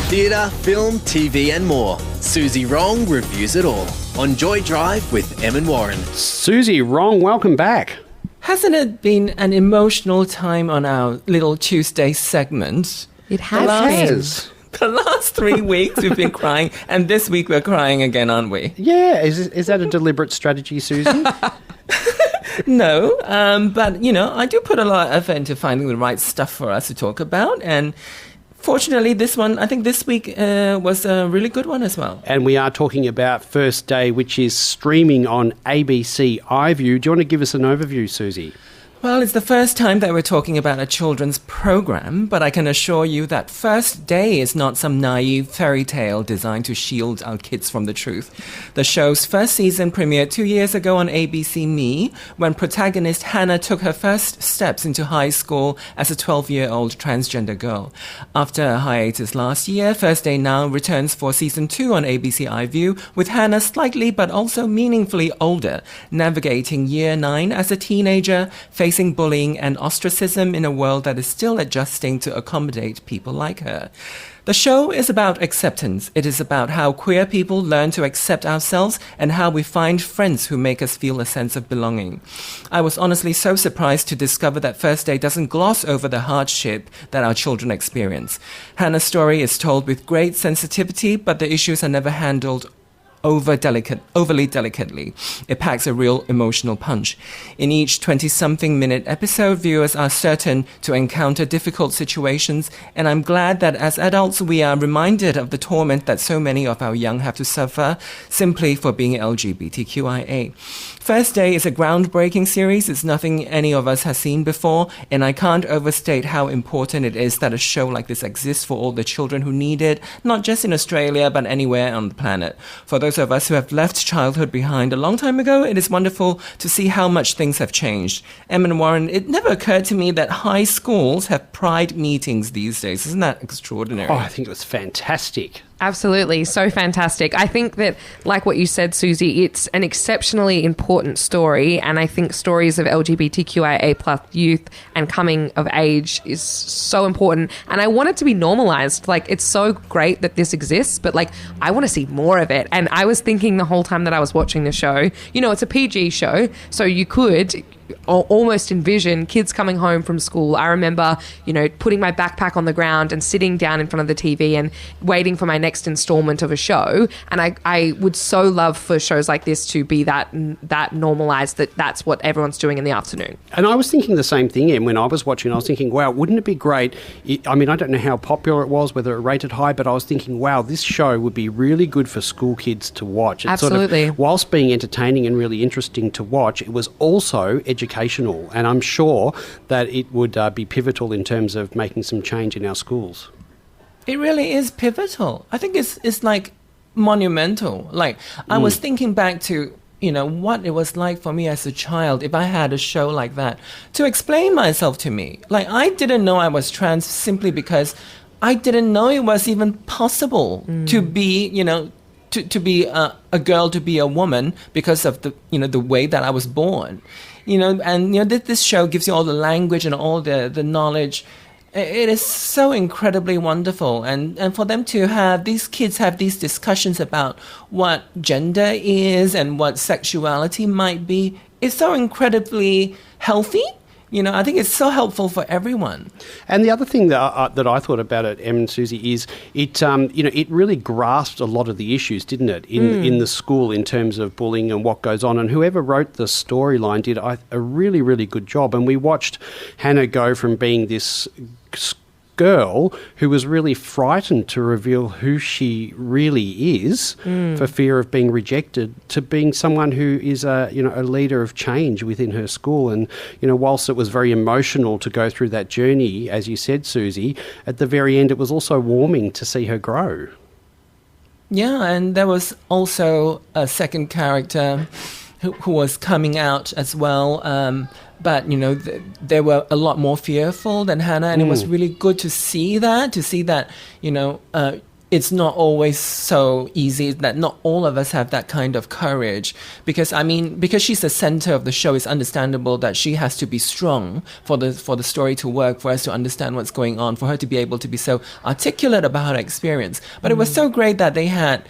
Theatre, film, TV and more. Suzy Wrong reviews it all on Joy Drive with Em and Warren. Suzy Wrong, welcome back. Hasn't it been an emotional time on our little Tuesday segment? It has been. The last 3 weeks we've been crying, and this week we're crying again, aren't we? Yeah, is that a deliberate strategy, Suzy? No, but, I do put a lot of effort into finding the right stuff for us to talk about, and fortunately I think this week was a really good one as well. And we are talking about First Day, which is streaming on ABC iView. Do you want to give us an overview, Suzy? Well, it's the first time that we're talking about a children's program, but I can assure you that First Day is not some naive fairy tale designed to shield our kids from the truth. The show's first season premiered 2 years ago on ABC Me, when protagonist Hannah took her first steps into high school as a 12-year-old transgender girl. After a hiatus last year, First Day now returns for season 2 on ABC iView, with Hannah slightly but also meaningfully older, navigating year 9 as a teenager, facing bullying and ostracism in a world that is still adjusting to accommodate people like her. The show is about acceptance. It is about how queer people learn to accept ourselves and how we find friends who make us feel a sense of belonging. I was honestly so surprised to discover that First Day doesn't gloss over the hardship that our children experience. Hannah's story is told with great sensitivity, but the issues are never handled overly delicately. It packs a real emotional punch. In each 20-something minute episode, viewers are certain to encounter difficult situations, and I'm glad that as adults we are reminded of the torment that so many of our young have to suffer simply for being LGBTQIA. First Day is a groundbreaking series. It's nothing any of us has seen before, and I can't overstate how important it is that a show like this exists for all the children who need it, not just in Australia, but anywhere on the planet. For those of us who have left childhood behind a long time ago, it is wonderful to see how much things have changed. Em and Warren, it never occurred to me that high schools have pride meetings these days. Isn't that extraordinary? Oh, I think it was fantastic. Absolutely. So fantastic. I think that, like what you said, Suzy, it's an exceptionally important story. And I think stories of LGBTQIA plus youth and coming of age is so important. And I want it to be normalized. Like, it's so great that this exists, but I want to see more of it. And I was thinking the whole time that I was watching the show, it's a PG show, so you could almost envision kids coming home from school. I remember, putting my backpack on the ground and sitting down in front of the TV and waiting for my next installment of a show. And I would so love for shows like this to be that normalized, that's what everyone's doing in the afternoon. And I was thinking the same thing, and when I was watching, I was thinking, wow, wouldn't it be great? I don't know how popular it was, whether it rated high, but I was thinking, wow, this show would be really good for school kids to watch. It's Absolutely. Whilst being entertaining and really interesting to watch, it was also educational, and I'm sure that it would be pivotal in terms of making some change in our schools. It really is pivotal. I think it's monumental. I was thinking back to what it was like for me as a child if I had a show like that to explain myself to me. I didn't know I was trans simply because I didn't know it was even possible to be, to be a girl, to be a woman because of the way that I was born. This show gives you all the language and all the knowledge. It is so incredibly wonderful. And for them to have, these kids have these discussions about what gender is and what sexuality might be, is so incredibly healthy. I think it's so helpful for everyone. And the other thing that I thought about it, Em and Suzy, is it really grasped a lot of the issues, didn't it, in the school in terms of bullying and what goes on. And whoever wrote the storyline did a really, really good job. And we watched Hannah go from being this girl who was really frightened to reveal who she really is for fear of being rejected, to being someone who is a leader of change within her school. And whilst it was very emotional to go through that journey, as you said, Suzy, at the very end it was also warming to see her grow. Yeah, and there was also a second character who was coming out as well. But, they were a lot more fearful than Hannah, and it was really good to see that, it's not always so easy, that not all of us have that kind of courage. Because she's the center of the show, it's understandable that she has to be strong for the story to work, for us to understand what's going on, for her to be able to be so articulate about her experience. But it was so great that they had,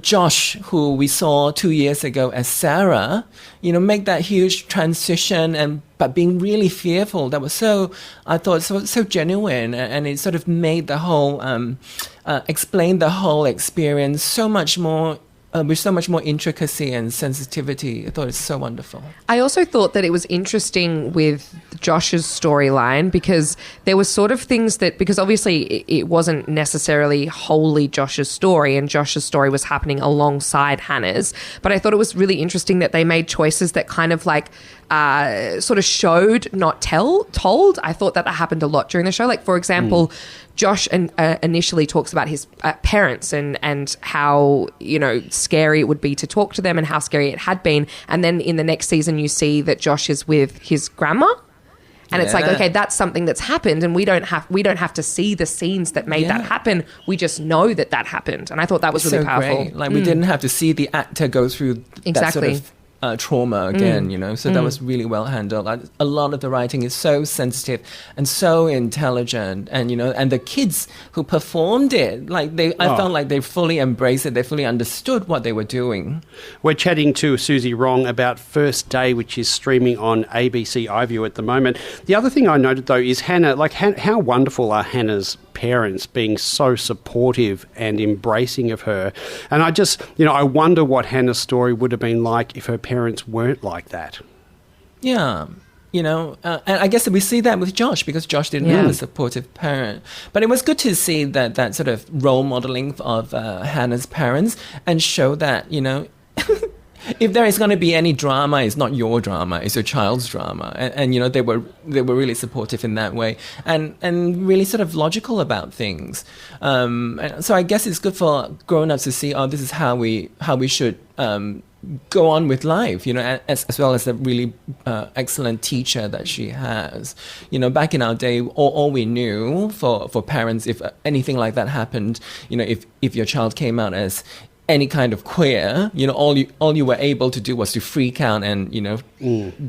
Josh, who we saw 2 years ago as Sarah, make that huge transition, but being really fearful. That was I thought, so genuine, and it sort of made the whole, explained the whole experience so much more, with so much more intricacy and sensitivity. I thought it's so wonderful. I also thought that it was interesting with Josh's storyline, because there were sort of things that, because obviously it wasn't necessarily wholly Josh's story, and Josh's story was happening alongside Hannah's, but I thought it was really interesting that they made choices that kind of like sort of showed, not told. I thought that happened a lot during the show. Like, for example, Josh initially talks about his parents and how, scary it would be to talk to them and how scary it had been. And then in the next season, you see that Josh is with his grandma. And it's like, okay, that's something that's happened, and we don't have to see the scenes that made that happen. We just know that happened. And I thought that was really powerful. Great. Like, we didn't have to see the actor go through that sort of trauma again, so that was really well handled. A lot of the writing is so sensitive and so intelligent, and and the kids who performed it, I felt like they fully embraced it, they fully understood what they were doing. We're chatting to Suzy Wrong about First Day, which is streaming on ABC iView at the moment. The other thing I noted, though, is Hannah, how wonderful are Hannah's parents being so supportive and embracing of her. And I just, I wonder what Hannah's story would have been like if her parents weren't like that. Yeah. And I guess we see that with Josh, because Josh didn't have a supportive parent. But it was good to see that sort of role modeling of Hannah's parents, and show that, if there is going to be any drama, it's not your drama, it's your child's drama. And they were really supportive in that way, and really sort of logical about things. And so I guess it's good for grown-ups to see, this is how we should go on with life, as well as a really excellent teacher that she has. Back in our day, all we knew for parents, if anything like that happened, if your child came out as any kind of queer, all you were able to do was to freak out and,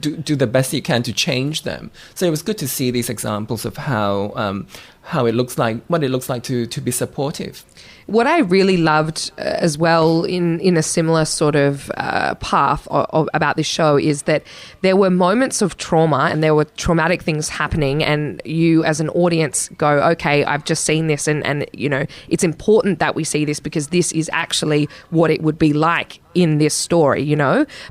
do the best you can to change them. So it was good to see these examples of how it looks like, what it looks like to be supportive. What I really loved as well in a similar sort of path about this show is that there were moments of trauma and there were traumatic things happening, and you as an audience go, okay, I've just seen this, and it's important that we see this because this is actually what it would be like in this story,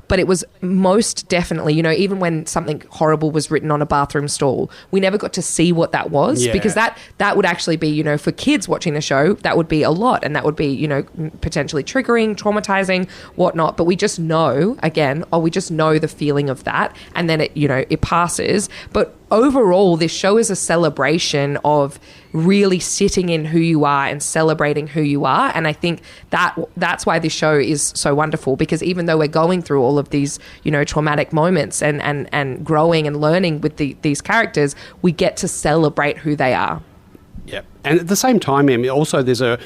but it was most definitely, even when something horrible was written on a bathroom stall, we never got to see what that was, because that would actually be, for kids watching the show, that would be a lot, and that would be, potentially triggering, traumatizing, whatnot. But we just know, again, we just know the feeling of that, and then it passes. But overall, this show is a celebration of really sitting in who you are and celebrating who you are. And I think that's why this show is so wonderful, because even though we're going through all of these, traumatic moments and growing and learning with these characters, we get to celebrate who they are. Yeah. And at the same time, Em, also there's a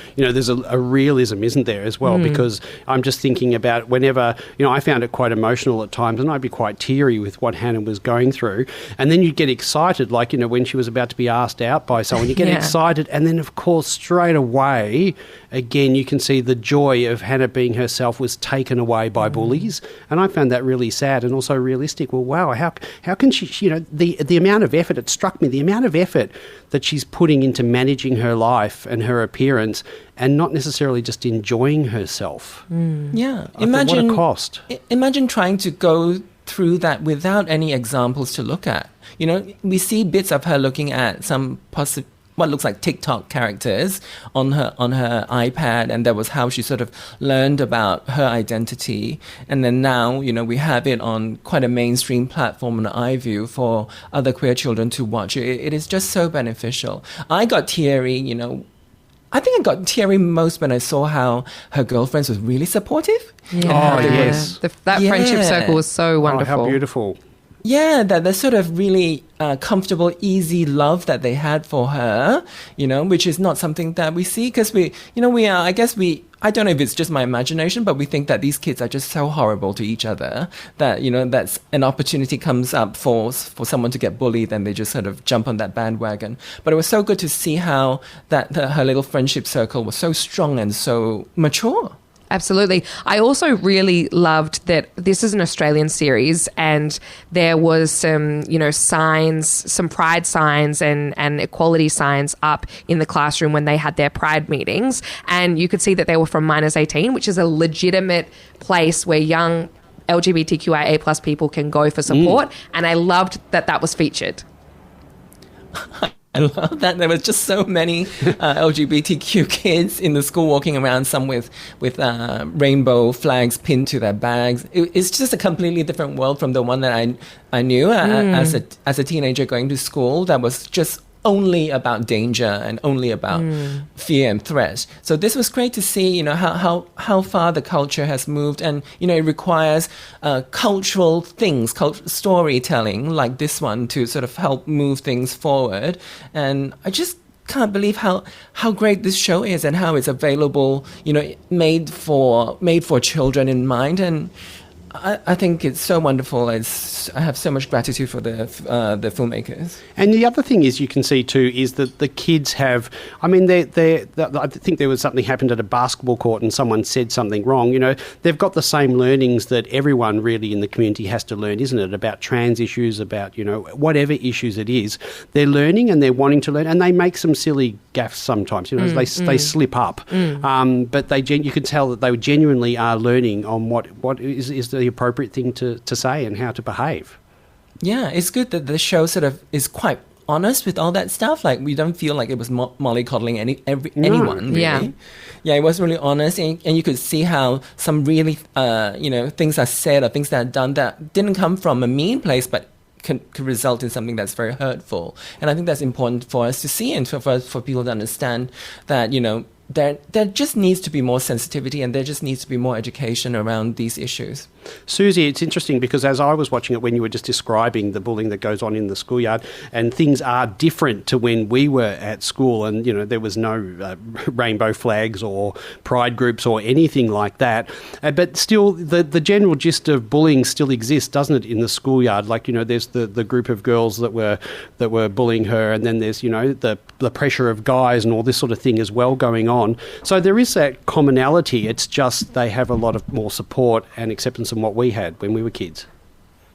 realism, isn't there, as well? Because I'm just thinking about whenever, I found it quite emotional at times, and I'd be quite teary with what Hannah was going through. And then you'd get excited, like, when she was about to be asked out by someone, you get excited. And then, of course, straight away, again, you can see the joy of Hannah being herself was taken away by bullies. And I found that really sad and also realistic. Well, wow, how can she, the amount of effort, it struck me, the amount of effort that she's putting into managing her life and her appearance, and not necessarily just enjoying herself. Yeah, imagine what a cost. Imagine trying to go through that without any examples to look at. We see bits of her looking at some what looks like TikTok characters on her iPad, and that was how she sort of learned about her identity. And then now, we have it on quite a mainstream platform on iView for other queer children to watch. It is just so beneficial. I got teary, I think I got teary most when I saw how her girlfriends was really supportive. Yeah. Oh, yes. That friendship circle was so wonderful. Oh, how beautiful. Yeah, that sort of really comfortable, easy love that they had for her, which is not something that we see because we are, I don't know if it's just my imagination, but we think that these kids are just so horrible to each other that, that's an opportunity comes up for someone to get bullied and they just sort of jump on that bandwagon. But it was so good to see how her little friendship circle was so strong and so mature. Absolutely. I also really loved that this is an Australian series and there was some, signs, some pride signs and equality signs up in the classroom when they had their pride meetings. And you could see that they were from -18, which is a legitimate place where young LGBTQIA plus people can go for support. And I loved that was featured. I love that there was just so many LGBTQ kids in the school walking around, some with rainbow flags pinned to their bags. It's just a completely different world from the one that I knew as a teenager going to school. That was just only about danger and only about fear and threat. So this was great to see, how far the culture has moved, and it requires cultural things, storytelling like this one to sort of help move things forward. And I just can't believe how great this show is and how it's available, made for children in mind. And I think it's so wonderful. I have so much gratitude for the filmmakers. And the other thing is you can see too is that the kids have, I mean, I think there was something happened at a basketball court and someone said something wrong. They've got the same learnings that everyone really in the community has to learn, isn't it? About trans issues, about, whatever issues it is. They're learning and they're wanting to learn, and they make some silly gaffes sometimes. They slip up. But you can tell that they genuinely are learning on what is the appropriate thing to say and how to behave. Yeah, it's good that the show sort of is quite honest with all that stuff. Like, we don't feel like it was mollycoddling anyone, really. Yeah, it was really honest, and you could see how some really, things are said or things that are done that didn't come from a mean place, but could result in something that's very hurtful. And I think that's important for us to see and for people to understand that, there just needs to be more sensitivity and there just needs to be more education around these issues. Suzy, it's interesting because as I was watching it when you were just describing the bullying that goes on in the schoolyard, and things are different to when we were at school, and there was no rainbow flags or pride groups or anything like that. But still, the general gist of bullying still exists, doesn't it, in the schoolyard? Like, there's the group of girls that were bullying her, and then there's the pressure of guys and all this sort of thing as well going on. So there is that commonality. It's just they have a lot of more support and acceptance than what we had when we were kids.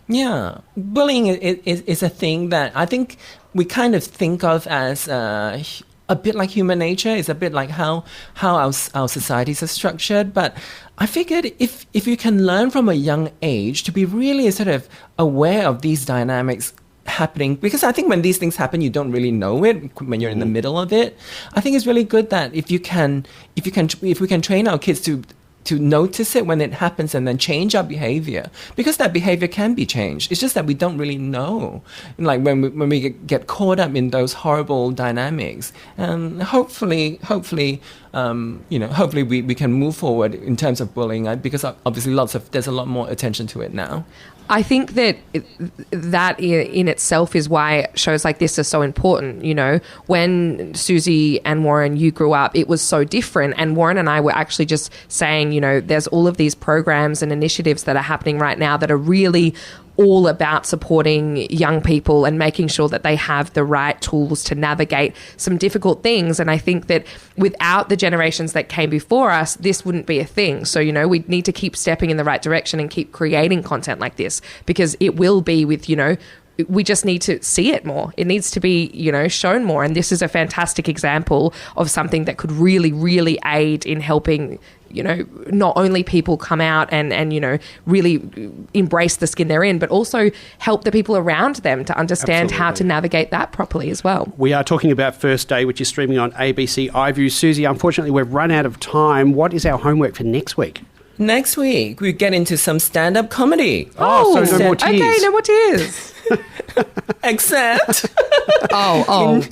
Yeah. Bullying is a thing that I think we kind of think of as a bit like human nature. It's a bit like how our societies are structured. But I figured if you can learn from a young age to be really sort of aware of these dynamics happening, because I think when these things happen you don't really know it when you're in the middle of it. I think it's really good that if we can train our kids to notice it when it happens and then change our behavior, because that behavior can be changed. It's just that we don't really know, like when we get caught up in those horrible dynamics. And hopefully we can move forward in terms of bullying, because obviously there's a lot more attention to it now. I think that in itself is why shows like this are so important. When Suzy and Warren, you grew up, it was so different. And Warren and I were actually just saying, there's all of these programs and initiatives that are happening right now that are really all about supporting young people and making sure that they have the right tools to navigate some difficult things. And I think that without the generations that came before us, this wouldn't be a thing. So, we need to keep stepping in the right direction and keep creating content like this, because it will be with, we just need to see it more. It needs to be, shown more. And this is a fantastic example of something that could really, really aid in helping, not only people come out and really embrace the skin they're in, but also help the people around them to understand how to navigate that properly as well. We are talking about First Day, which is streaming on ABC iView. Suzy, unfortunately, we've run out of time. What is our homework for next week? Next week, we get into some stand-up comedy. So no more tears. Okay, no more tears. Except Oh.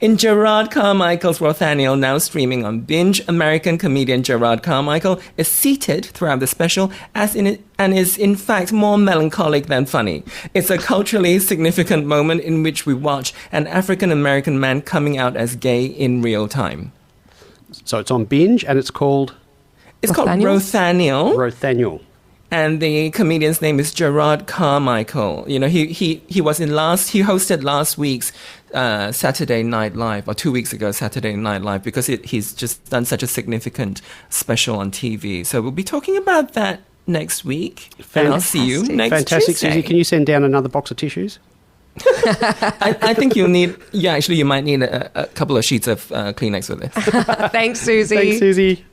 in Gerard Carmichael's Rothaniel, now streaming on Binge, American comedian Gerard Carmichael is seated throughout the special and is in fact more melancholic than funny. It's a culturally significant moment in which we watch an African-American man coming out as gay in real time. So it's on Binge, and it's called Called Rothaniel. Rothaniel. And the comedian's name is Gerard Carmichael. You know, he hosted last week's Saturday Night Live, or 2 weeks ago Saturday Night Live, because he's just done such a significant special on TV. So we'll be talking about that next week. And I'll see you next Fantastic, Tuesday. Suzy. Can you send down another box of tissues? I think you'll need, you might need a couple of sheets of Kleenex with this. Thanks, Suzy. Thanks, Suzy.